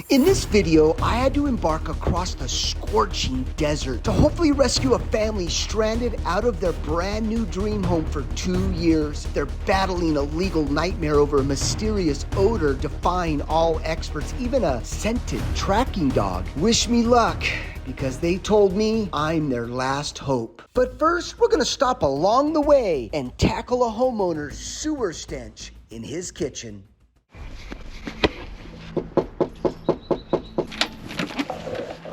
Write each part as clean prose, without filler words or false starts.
In this video, I had to embark across the scorching desert to hopefully rescue a family stranded out of their brand new dream home for 2 years. They're battling a legal nightmare over a mysterious odor defying all experts, even a scented tracking dog. Wish me luck, because they told me I'm their last hope. But first, we're gonna stop along the way and tackle a homeowner's sewer stench in his kitchen.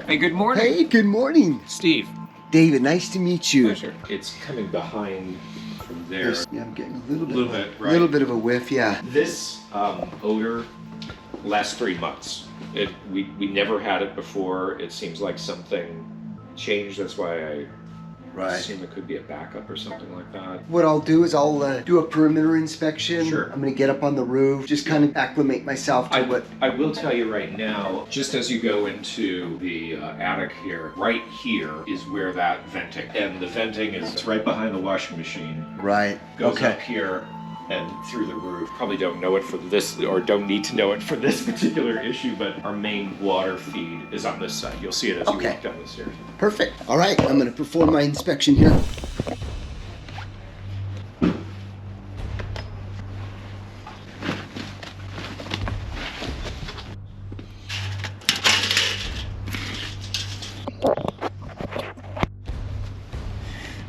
Hey, good morning. Hey, good morning. Steve. David, nice to meet you. Pleasure. It's coming behind from there. Yeah, I'm getting a little bit of a whiff, yeah. This odor lasts 3 months. We never had it before. It seems like something changed. That's why I assume it could be a backup or something like that. What I'll do is I'll do a perimeter inspection. Sure. I'm gonna get up on the roof, just kind of acclimate myself to what... I will tell you right now, just as you go into the attic here, right here is where that venting. And the venting is right behind the washing machine. Right. Goes up here and through the roof. Probably don't know it for this, or don't need to know it for this particular issue, but our main water feed is on this side. You'll see it as you walk down the stairs. Perfect. All right, I'm gonna perform my inspection here.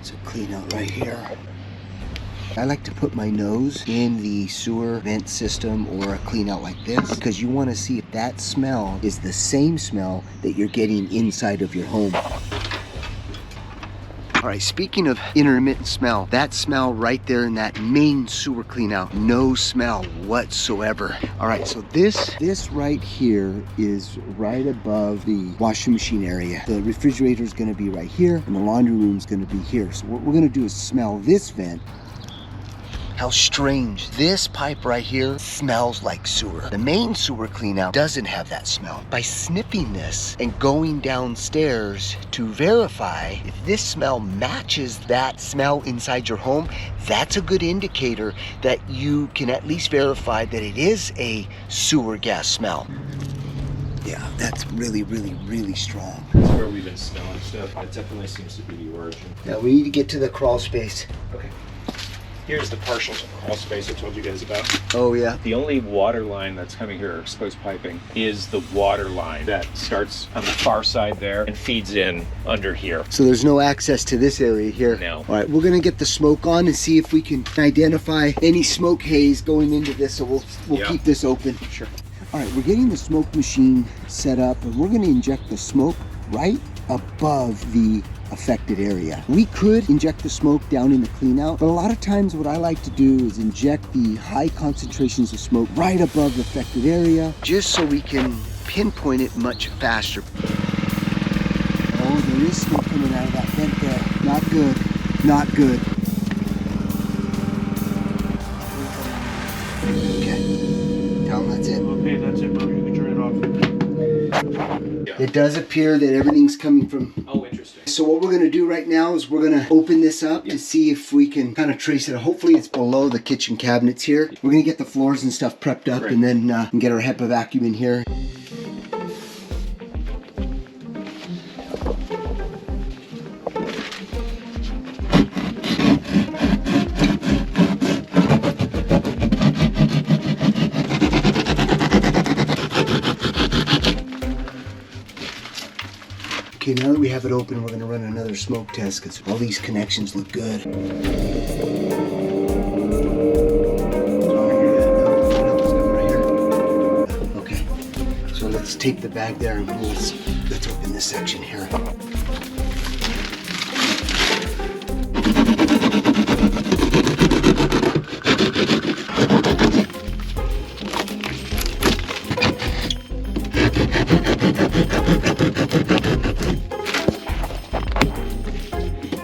So clean out right here. I like to put my nose in the sewer vent system or a clean out like this because you want to see if that smell is the same smell that you're getting inside of your home. All right, speaking of intermittent smell, that smell right there in that main sewer clean out, no smell whatsoever. All right, so this right here is right above the washing machine area. The refrigerator is going to be right here and the laundry room is going to be here. So what we're going to do is smell this vent. How strange. This pipe right here smells like sewer. The main sewer cleanout doesn't have that smell. By sniffing this and going downstairs to verify if this smell matches that smell inside your home, that's a good indicator that you can at least verify that it is a sewer gas smell. Yeah, that's really, really, really strong. That's where we've been smelling stuff. It definitely seems to be the origin. Now we need to get to the crawl space. Okay. Here's the partial crawl space I told you guys about. Oh yeah. The only water line that's coming here, exposed piping, is the water line that starts on the far side there and feeds in under here. So there's no access to this area here? No. All right, we're gonna get the smoke on and see if we can identify any smoke haze going into this, so we'll keep this open. Sure. All right, we're getting the smoke machine set up and we're gonna inject the smoke right above the affected area. We could inject the smoke down in the clean out, but a lot of times what I like to do is inject the high concentrations of smoke right above the affected area, just so we can pinpoint it much faster. Oh, there is smoke coming out of that vent there. Not good, not good. Okay, tell them that's it. Okay, that's it, bro. You can turn it off. It does appear that everything's coming from... Oh, interesting. So what we're going to do right now is we're going to open this up to see if we can kind of trace it. Hopefully it's below the kitchen cabinets here. We're going to get the floors and stuff prepped up and then get our HEPA vacuum in here. Okay, now that we have it open, we're gonna run another smoke test because all these connections look good. Okay, so let's take the bag there and let's open this section here.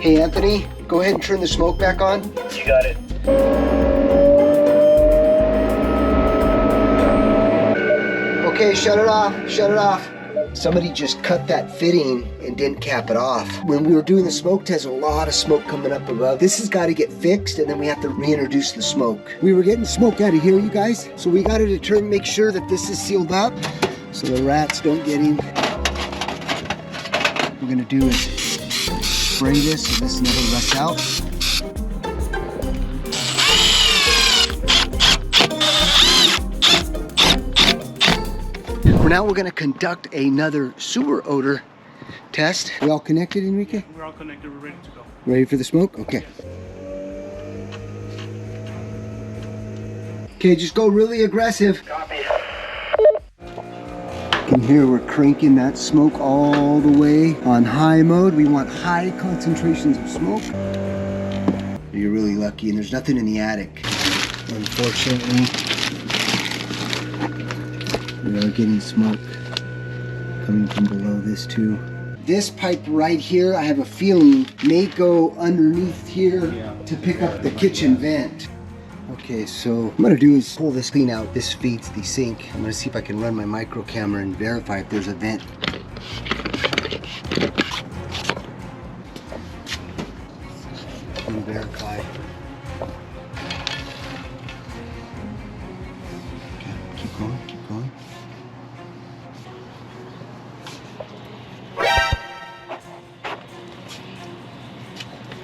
Hey Anthony, go ahead and turn the smoke back on. You got it. Okay, shut it off, shut it off. Somebody just cut that fitting and didn't cap it off. When we were doing the smoke test, a lot of smoke coming up above. This has got to get fixed, and then we have to reintroduce the smoke. We were getting smoke out of here, you guys, so we got to make sure that this is sealed up. so the rats don't get him. What we're gonna do is spray this so this never ruts out. For now, we're gonna conduct another sewer odor test. We all connected, Enrique? We're all connected. We're ready to go. Ready for the smoke? Okay. Okay, just go really aggressive. Copy. You can hear we're cranking that smoke all the way on high mode. We want high concentrations of smoke. You're really lucky, and there's nothing in the attic. Unfortunately, we are getting smoke coming from below this too. This pipe right here, I have a feeling, may go underneath here to pick up the kitchen vent. Okay, so what I'm gonna do is pull this clean out. This feeds the sink. I'm gonna see if I can run my micro camera and verify if there's a vent. And verify. Okay, keep going, keep going.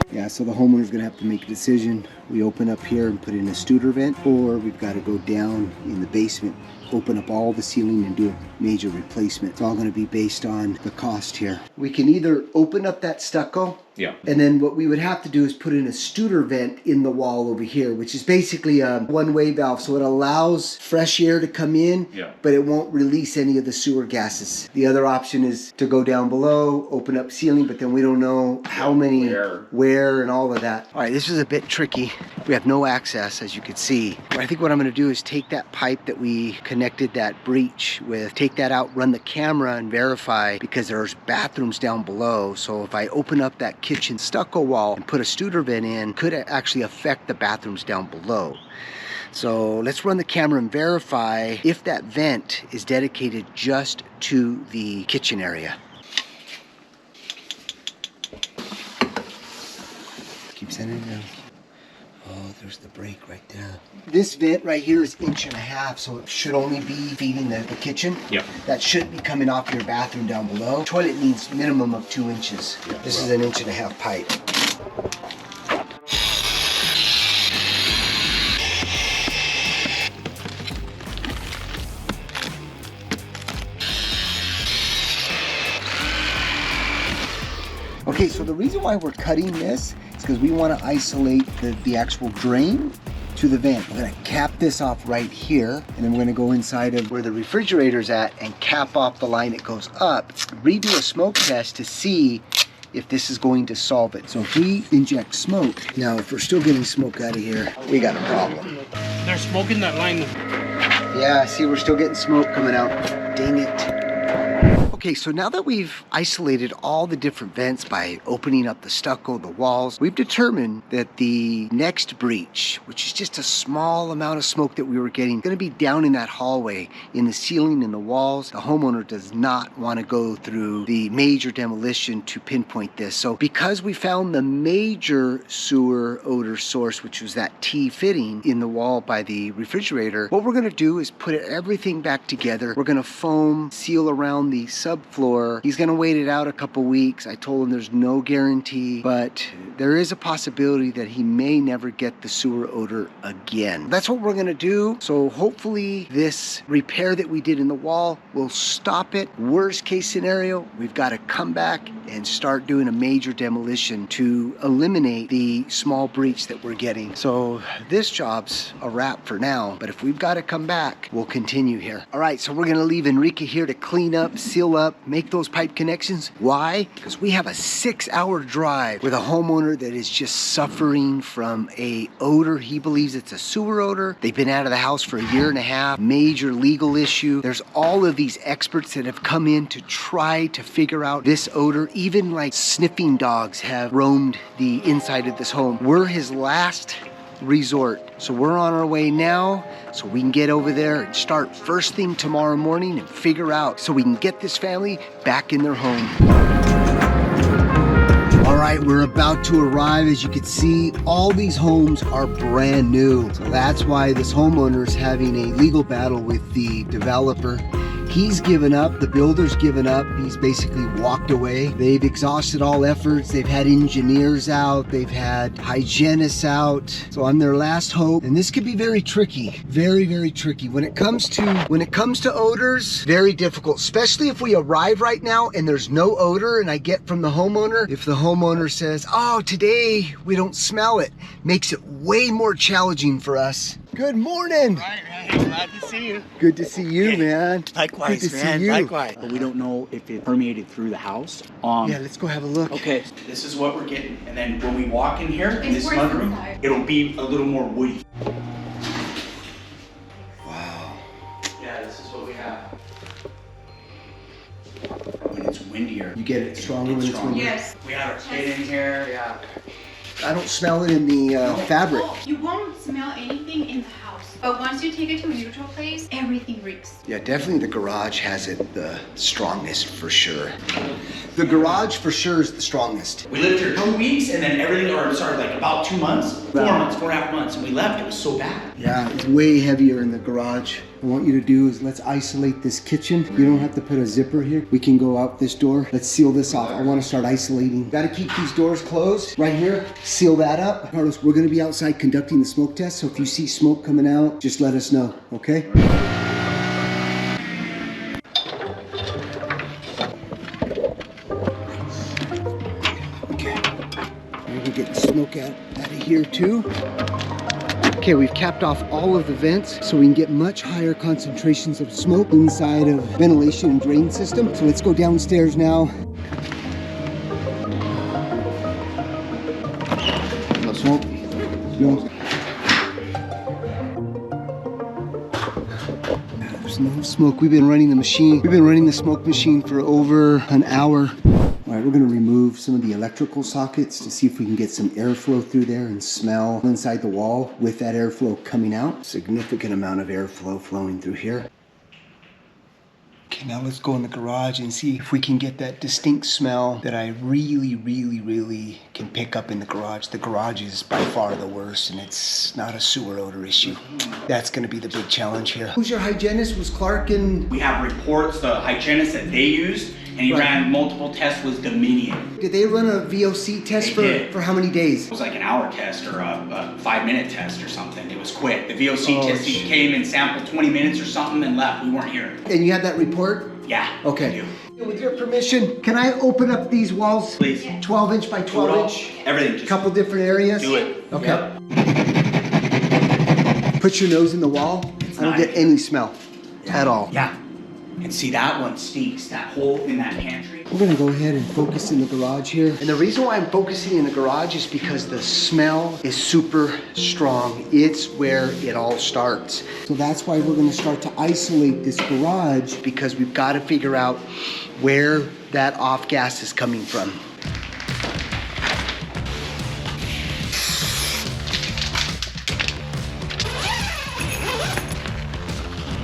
Yeah, so the homeowner's gonna have to make a decision. We open up here and put in a Studer vent, or we've got to go down in the basement, open up all the ceiling and do a major replacement. It's all gonna be based on the cost here. We can either open up that stucco, Yeah. and then what we would have to do is put in a Studer vent in the wall over here, which is basically a one-way valve. So it allows fresh air to come in, Yeah. but it won't release any of the sewer gases. The other option is to go down below, open up ceiling, but then we don't know how many, where, and all of that. All right, this is a bit tricky. We have no access, as you can see. But I think what I'm gonna do is take that pipe that we connected that breach with, take that out, run the camera and verify, because there's bathrooms down below. So if I open up that kitchen stucco wall and put a Studer vent in, could actually affect the bathrooms down below. So let's run the camera and verify if that vent is dedicated just to the kitchen area. Keep sending it down. Oh, there's the break right there. This vent right here is 1.5 inches, so it should only be feeding the kitchen. Yep. That shouldn't be coming off your bathroom down below. Toilet needs minimum of 2 inches. This is an 1.5 pipe. Okay, so the reason why we're cutting this is because we want to isolate the actual drain to the vent. We're going to cap this off right here, and then we're going to go inside of where the refrigerator's at and cap off the line that goes up. Redo a smoke test to see if this is going to solve it. So if we inject smoke, now if we're still getting smoke out of here, we got a problem. They're smoking that line. Yeah, see, we're still getting smoke coming out. Dang it. Okay, so now that we've isolated all the different vents by opening up the stucco, the walls, we've determined that the next breach, which is just a small amount of smoke that we were getting, going to be down in that hallway, in the ceiling, in the walls. The homeowner does not want to go through the major demolition to pinpoint this. So because we found the major sewer odor source, which was that T fitting in the wall by the refrigerator, what we're going to do is put everything back together. We're going to foam seal around the subfloor. He's going to wait it out a couple weeks. I told him there's no guarantee, but there is a possibility that he may never get the sewer odor again. That's what we're going to do. So hopefully this repair that we did in the wall will stop it. Worst case scenario, we've got to come back and start doing a major demolition to eliminate the small breach that we're getting. So this job's a wrap for now, but if we've got to come back, we'll continue here. All right, so we're going to leave Enrique here to clean up, seal up, make those pipe connections. Why? Because we have a 6-hour drive with a homeowner that is just suffering from a odor. He believes it's a sewer odor. They've been out of the house for 1.5 years. Major legal issue. There's all of these experts that have come in to try to figure out this odor. Even like sniffing dogs have roamed the inside of this home. We're his last resort. So we're on our way now so we can get over there and start first thing tomorrow morning and figure out so we can get this family back in their home. All right, we're about to arrive. As you can see, all these homes are brand new. So that's why this homeowner is having a legal battle with the developer. He's given up. The builder's given up. He's basically walked away. They've exhausted all efforts. They've had engineers out. They've had hygienists out. So I'm their last hope. And this could be very tricky. Very, very tricky. When it comes to odors, very difficult, especially if we arrive right now and there's no odor and I get from the homeowner. If the homeowner says, oh, today we don't smell it, makes it way more challenging for us. Good morning. Right. Glad to see you. Good to see you, man. Likewise, Good to man. see you. Likewise. But we don't know if it permeated through the house. Yeah, let's go have a look. Okay, this is what we're getting. And then when we walk in here, in It's this worse mudroom, inside. it'll be a little more woody. Wow. Yeah, this is what we have. When it's windier. You get it stronger when it's windy? Yes. We got our kid in here, yeah. I don't smell it in the fabric. You won't smell anything in the house. But once you take it to a neutral place, everything reeks. Yeah, definitely the garage has it the strongest for sure. The garage for sure is the strongest. We lived here 2 weeks and then everything, or sorry, like about 2 months, 4.5 months, and we left. It was so bad. Yeah, it's way heavier in the garage. What I want you to do is let's isolate this kitchen. You don't have to put a zipper here. We can go out this door. Let's seal this off. I want to start isolating. Got to keep these doors closed. Right here, seal that up. Carlos, we're going to be outside conducting the smoke test. So if you see smoke coming out, just let us know, okay? Okay. We can get the smoke out of here too. Okay, we've capped off all of the vents so we can get much higher concentrations of smoke inside of ventilation and drain system. So let's go downstairs now. No smoke. No. There's no smoke. We've been running the machine. We've been running the smoke machine for over an hour. All right, we're gonna remove some of the electrical sockets to see if we can get some airflow through there and smell inside the wall with that airflow coming out. Significant amount of airflow flowing through here. Okay, now let's go in the garage and see if we can get that distinct smell that I really can pick up in the garage. The garage is by far the worst, and it's not a sewer odor issue. That's gonna be the big challenge here. Who's your hygienist? Was Clark and... We have reports, the hygienist that they used, and he Right. ran multiple tests with Dominion. Did they run a VOC test They did. for how many days? It was like an hour test or a 5-minute test or something. It was quick. The VOC Oh, testing shit. came and sampled 20 minutes or something and left. We weren't here. And you had that report? Yeah. Okay. we do. With your permission, can I open up these walls? Please. 12 inch by 12 Total, inch? everything. Just Couple different areas? do it. Okay. Yep. Put your nose in the wall. I don't not- get any smell at all. Yeah. And see, that one stinks. That hole in that pantry. We're gonna go ahead and focus in the garage here. And the reason why I'm focusing in the garage is because the smell is super strong. It's where it all starts. So that's why we're gonna start to isolate this garage, because we've gotta figure out where that off gas is coming from.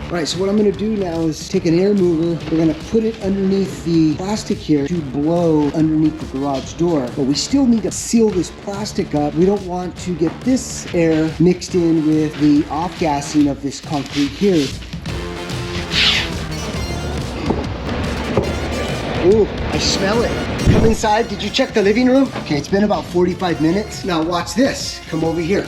All right, so what I'm gonna do now is take an air mover. We're gonna put it underneath the plastic here to blow underneath the garage door. But we still need to seal this plastic up. We don't want to get this air mixed in with the off-gassing of this concrete here. Ooh, I smell it. Come inside. Did you check the living room? Okay, it's been about 45 minutes. Now watch this. Come over here.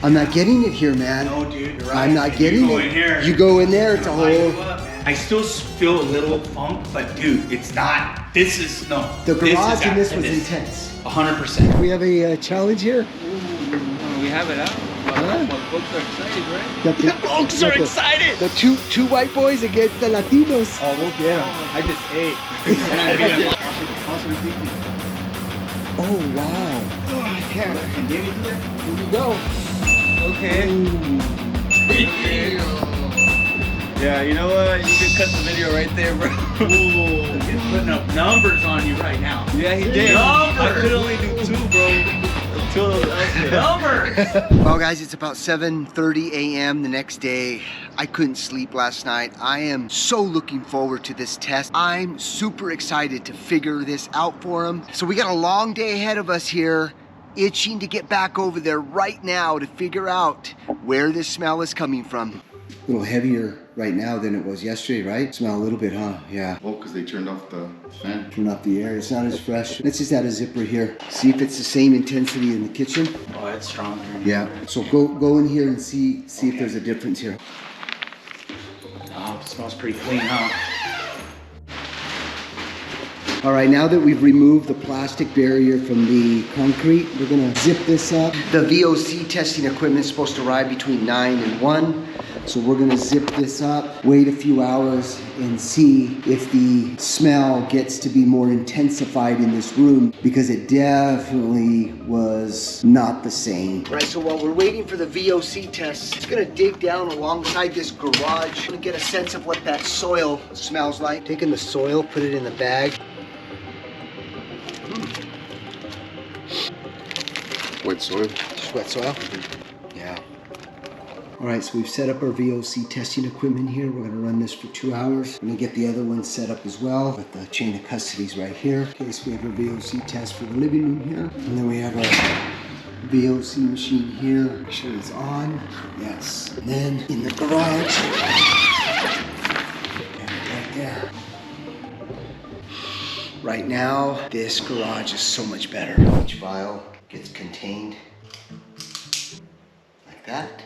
I'm not getting it here, man. No, dude, you're right. I'm not getting you go it. in here. You go in there, it's a Light you whole... up, man. I still feel a little funk, but dude, it's not. This is no. The garage in this is was this. intense. 100%. We have a challenge here. We have it out. Huh? Well, folks are excited, right? Got the, Folks are got excited. The two white boys against the Latinos. Oh, look, yeah. I just ate. Oh, wow. Here you go. Okay. Yeah, you know what? You can cut the video right there, bro. He's putting up numbers on you right now. Yeah, he did. Numbers. I could only do 2, bro. Numbers. Well, guys, it's about 7:30 a.m. the next day. I couldn't sleep last night. I am so looking forward to this test. I'm super excited to figure this out for them. So we got a long day ahead of us here itching to get back over there right now to figure out where this smell is coming from. A little heavier right now than it was yesterday, right? Smell a little bit, huh? Yeah. Oh, because they turned off the fan. Turn off the air. It's not as fresh. Let's just add a zipper here. See if it's the same intensity in the kitchen. Oh, it's stronger. Yeah. So go in here and see if there's a difference here. Oh, it smells pretty clean, huh? All right, now that we've removed the plastic barrier from the concrete, we're gonna zip this up. The VOC testing equipment is supposed to arrive between 9 and 1. So we're gonna zip this up, wait a few hours, and see if the smell gets to be more intensified in this room, because it definitely was not the same. Right, so while we're waiting for the VOC test, it's gonna dig down alongside this garage. I'm gonna get a sense of what that soil smells like. Taking the soil, put it in the bag. Wet soil. Just wet soil? Yeah. All right, so we've set up our VOC testing equipment here. We're gonna run this for 2 hours. I'm gonna get the other one set up as well, with the chain of custodies right here. Okay, so we have our VOC test for the living room here. And then we have our VOC machine here. Make sure it's on. Yes. And then in the garage. And right there. Right now, this garage is so much better. Each vial gets contained like that.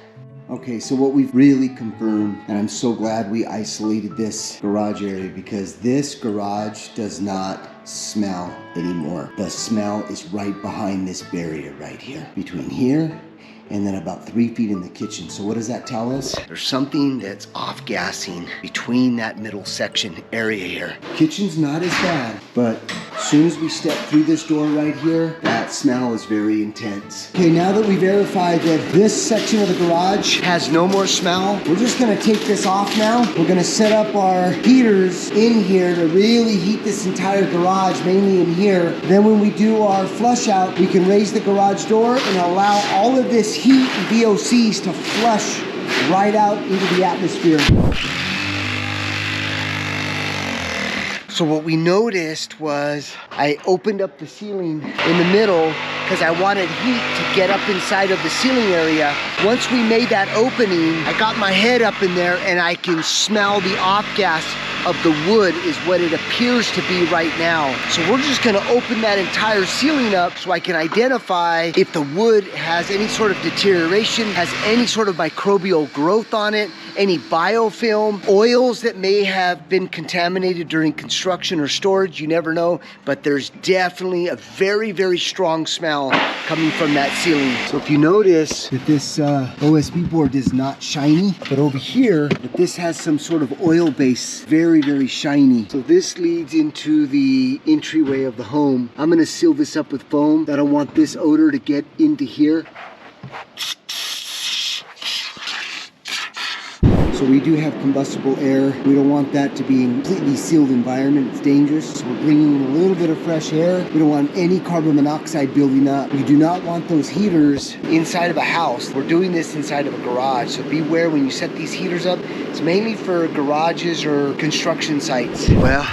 Okay, so what we've really confirmed, and I'm so glad we isolated this garage area, because this garage does not smell anymore. The smell is right behind this barrier right here, between here and then about 3 feet in the kitchen. So what does that tell us? There's something that's off-gassing between that middle section area here. Kitchen's not as bad, but as soon as we step through this door right here, that smell is very intense. Okay, now that we verified that this section of the garage has no more smell, we're just gonna take this off now. We're gonna set up our heaters in here to really heat this entire garage, mainly in here. Then when we do our flush out, we can raise the garage door and allow all of this heat and VOCs to flush right out into the atmosphere. So what we noticed was I opened up the ceiling in the middle because I wanted heat to get up inside of the ceiling area. Once we made that opening, I got my head up in there and I can smell the off gas of the wood is what it appears to be right now. So we're just gonna open that entire ceiling up so I can identify if the wood has any sort of deterioration, has any sort of microbial growth on it, any biofilm, oils that may have been contaminated during construction or storage, you never know, but there's definitely a very, very strong smell coming from that ceiling. So if you notice that this OSB board is not shiny, but over here, that this has some sort of oil base, very, very shiny. So this leads into the entryway of the home. I'm gonna seal this up with foam. I don't want this odor to get into here. So we do have combustible air. We don't want that to be a completely sealed environment. It's dangerous. So we're bringing in a little bit of fresh air. We don't want any carbon monoxide building up. We do not want those heaters inside of a house. We're doing this inside of a garage. So beware when you set these heaters up. It's mainly for garages or construction sites. Well,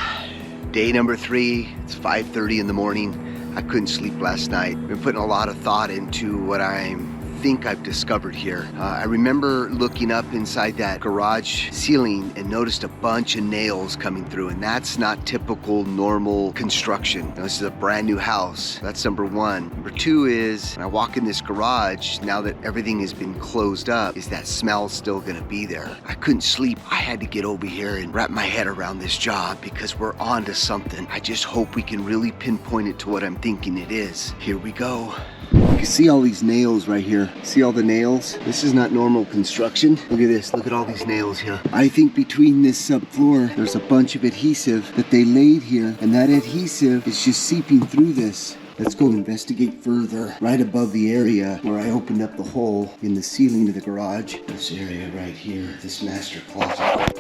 day number 3, it's 5:30 in the morning. I couldn't sleep last night. I've been putting a lot of thought into what I think I've discovered here. I remember looking up inside that garage ceiling and noticed a bunch of nails coming through, and that's not typical normal construction. Now, this is a brand new house. That's number 1. Number 2 is when I walk in this garage, now that everything has been closed up, is that smell still gonna be there? I couldn't sleep. I had to get over here and wrap my head around this job because we're on to something. I just hope we can really pinpoint it to what I'm thinking it is. Here we go. You can see all these nails right here. See all the nails? This is not normal construction. Look at this, look at all these nails here. I think between this subfloor, there's a bunch of adhesive that they laid here, and that adhesive is just seeping through this. Let's go investigate further. Right above the area where I opened up the hole in the ceiling of the garage. This area right here, this master closet.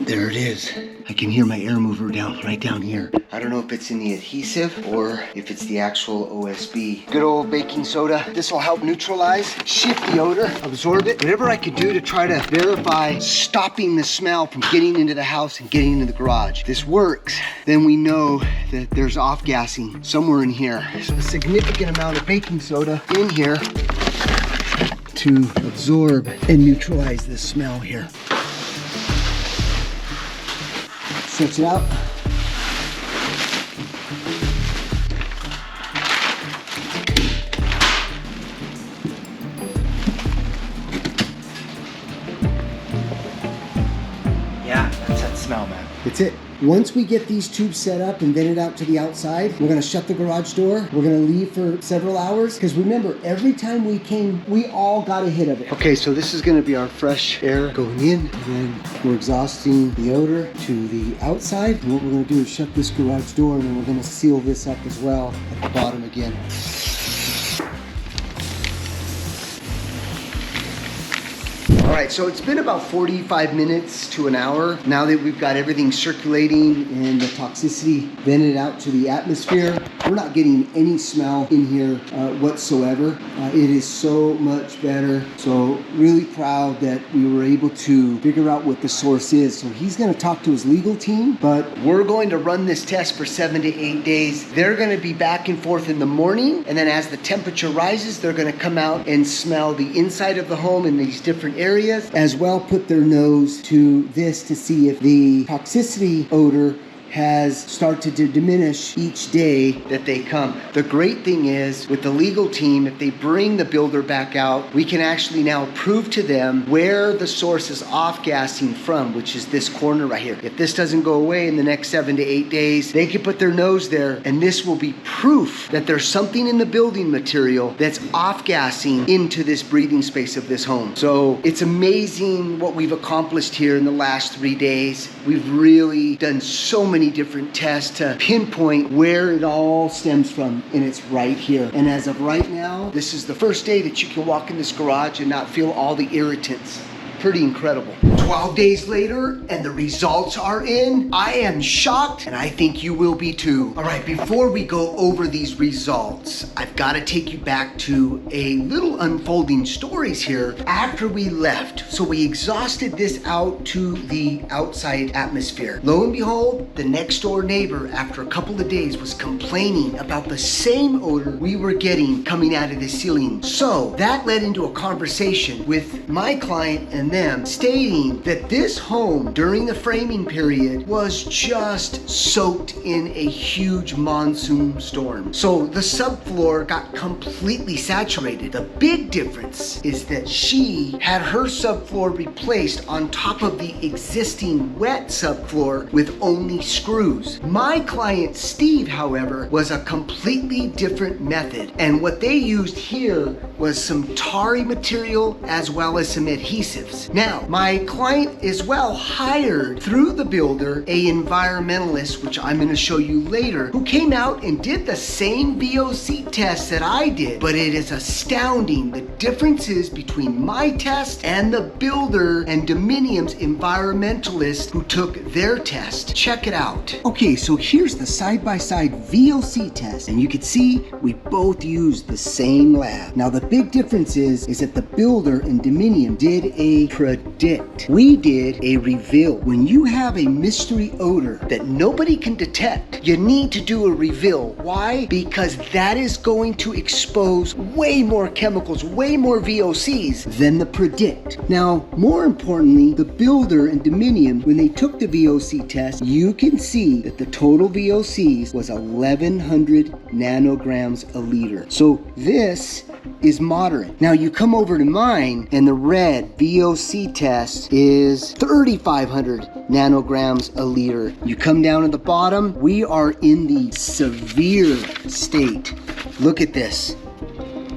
There it is. I can hear my air mover right down here. I don't know if it's in the adhesive or if it's the actual OSB. Good old baking soda. This will help neutralize, shift the odor, absorb it. Whatever I could do to try to verify stopping the smell from getting into the house and getting into the garage. If this works, then we know that there's off-gassing somewhere in here. So a significant amount of baking soda in here to absorb and neutralize this smell here. Stretch it out. Yeah, that's that smell, man. That's it. Once we get these tubes set up and vented out to the outside, we're gonna shut the garage door. We're gonna leave for several hours. Because remember, every time we came, we all got a hit of it. Okay, so this is gonna be our fresh air going in. And then we're exhausting the odor to the outside. And what we're gonna do is shut this garage door, and then we're gonna seal this up as well at the bottom again. All right, so it's been about 45 minutes to an hour. Now that we've got everything circulating and the toxicity vented out to the atmosphere, we're not getting any smell in here whatsoever. It is so much better. So really proud that we were able to figure out what the source is. So he's gonna talk to his legal team, but we're going to run this test for 7 to 8 days. They're gonna be back and forth in the morning, and then as the temperature rises, they're gonna come out and smell the inside of the home in these different areas, as well put their nose to this to see if the toxicity odor has started to diminish each day that they come. The great thing is with the legal team, if they bring the builder back out, we can actually now prove to them where the source is off-gassing from, which is this corner right here. If this doesn't go away in the next 7 to 8 days, they can put their nose there, and this will be proof that there's something in the building material that's off-gassing into this breathing space of this home. So it's amazing what we've accomplished here in the last 3 days. We've really done so many different tests to pinpoint where it all stems from, and it's right here. And as of right now, this is the first day that you can walk in this garage and not feel all the irritants. Pretty incredible. 12 days later, and the results are in. I am shocked, and I think you will be too. All right, before we go over these results, I've got to take you back to a little unfolding stories here after we left. So we exhausted this out to the outside atmosphere. Lo and behold, the next door neighbor, after a couple of days, was complaining about the same odor we were getting coming out of the ceiling. So that led into a conversation with my client and them, stating that this home during the framing period was just soaked in a huge monsoon storm. So the subfloor got completely saturated. The big difference is that she had her subfloor replaced on top of the existing wet subfloor with only screws. My client Steve, however, was a completely different method, and what they used here was some tarry material as well as some adhesives. Now, my client as well hired through the builder a environmentalist, which I'm going to show you later, who came out and did the same VOC test that I did, but it is astounding the differences between my test and the builder and Dominium's environmentalist who took their test. Check it out. Okay, so here's the side-by-side VOC test, and you can see we both used the same lab. Now the big difference is that the builder and Dominium did a predict. We did a reveal. When you have a mystery odor that nobody can detect, you need to do a reveal. Why? Because that is going to expose way more chemicals, way more VOCs than the predict. Now, more importantly, the builder and Dominium, when they took the VOC test, you can see that the total VOCs was 1,100 nanograms a liter. So this is moderate. Now you come over to mine, and the red VOC test is 3,500 nanograms a liter. You come down at the bottom, we are in the severe state. Look at this.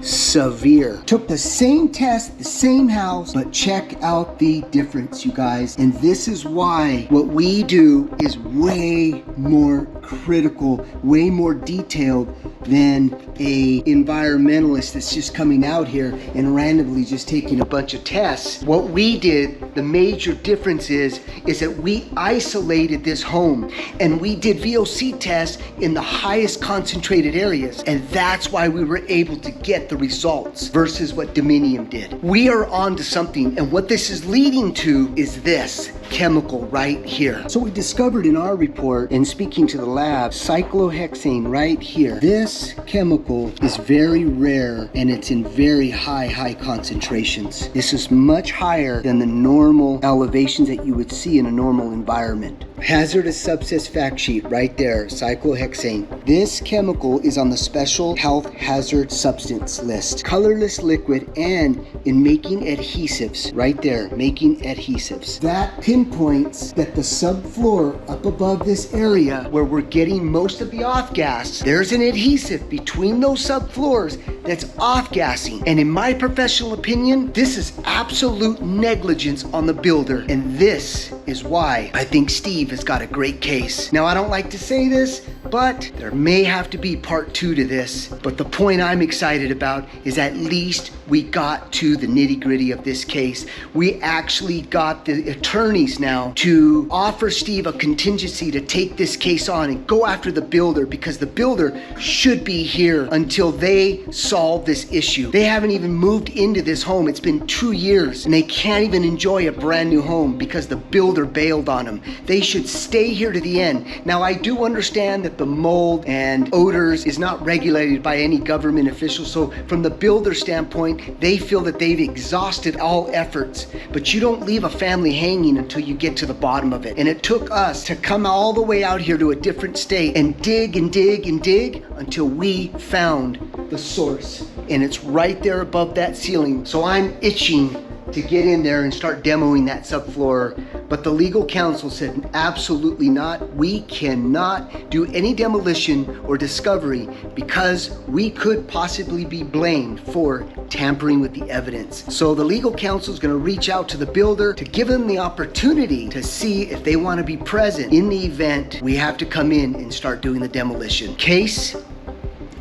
Severe. Took the same test, the same house, but check out the difference, you guys. And this is why what we do is way more critical, way more detailed than a environmentalist that's just coming out here and randomly just taking a bunch of tests. What we did, the major difference is that we isolated this home and we did VOC tests in the highest concentrated areas, and that's why we were able to get the results versus what Dominium did. We are on to something, and what this is leading to is this chemical right here. So we discovered in our report, and speaking to the lab, cyclohexane right here. This chemical is very rare and it's in very high concentrations. This is much higher than the normal elevations that you would see in a normal environment. Hazardous substance fact sheet right there, cyclohexane. This chemical is on the special health hazard substance list. Colorless liquid and in making adhesives, right there, making adhesives. That pinpoints that the subfloor up above this area where we're getting most of the off gas, there's an adhesive between those subfloors that's off gassing. And in my professional opinion, this is absolute negligence on the builder. And this is why I think Steve has got a great case. Now, I don't like to say this, but there may have to be part 2 to this. But the point I'm excited about is at least we got to the nitty-gritty of this case. We actually got the attorneys now to offer Steve a contingency to take this case on and go after the builder, because the builder should be here until they solve this issue. They haven't even moved into this home. It's been 2 years and they can't even enjoy a brand new home because the builder bailed on them. They should stay here to the end. Now, I do understand that the mold and odors is not regulated by any government official. So from the builder standpoint, they feel that they've exhausted all efforts, but you don't leave a family hanging until you get to the bottom of it. And it took us to come all the way out here to a different state and dig and dig and dig until we found the source. And it's right there above that ceiling. So I'm itching to get in there and start demoing that subfloor. But the legal counsel said absolutely not. We cannot do any demolition or discovery because we could possibly be blamed for tampering with the evidence. So the legal counsel is going to reach out to the builder to give them the opportunity to see if they want to be present in the event we have to come in and start doing the demolition. Case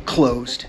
closed.